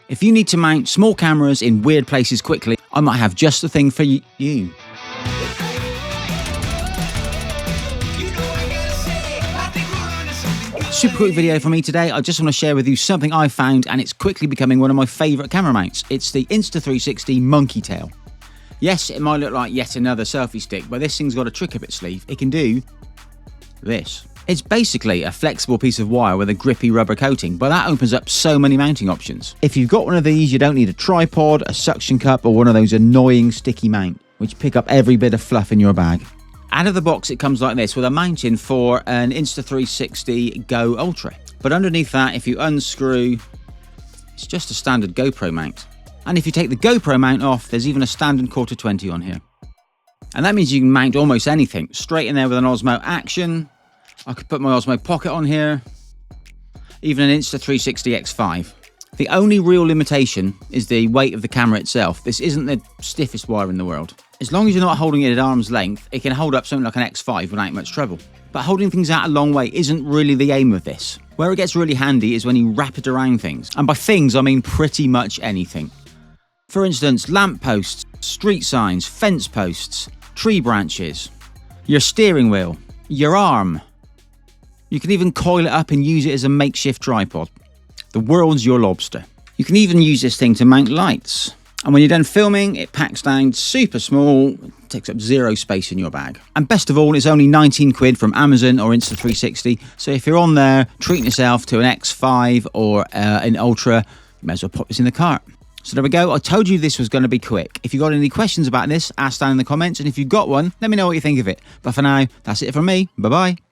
If you need to mount small cameras in weird places quickly, I might have just the thing for you. Super quick video for me today. I just want to share with you something I found, and it's quickly becoming one of my favourite camera mounts. It's the Insta360 Monkey Tail. Yes, it might look like yet another selfie stick, but this thing's got a trick up its sleeve. It can do this. It's basically a flexible piece of wire with a grippy rubber coating, but that opens up so many mounting options. If you've got one of these, you don't need a tripod, a suction cup, or one of those annoying sticky mount, which pick up every bit of fluff in your bag. Out of the box, it comes like this with a mounting for an Insta360 Go Ultra. But underneath that, if you unscrew, it's just a standard GoPro mount. And if you take the GoPro mount off, there's even a standard quarter 20 on here. And that means you can mount almost anything straight in there with an Osmo Action. I could put my Osmo Pocket on here, even an Insta360 X5. The only real limitation is the weight of the camera itself. This isn't the stiffest wire in the world. As long as you're not holding it at arm's length, it can hold up something like an X5 without much trouble. But holding things out a long way isn't really the aim of this. Where it gets really handy is when you wrap it around things. And by things, I mean pretty much anything. For instance, lamp posts, street signs, fence posts, tree branches, your steering wheel, your arm. You can even coil it up and use it as a makeshift tripod. The world's your lobster. You can even use this thing to mount lights. And when you're done filming, it packs down super small, takes up zero space in your bag. And best of all, it's only 19 quid from Amazon or Insta360. So if you're on there treating yourself to an X5 or an Ultra, you may as well pop this in the cart. So there we go. I told you this was going to be quick. If you got any questions about this, ask down in the comments. And if you've got one, let me know what you think of it. But for now, that's it from me. Bye-bye.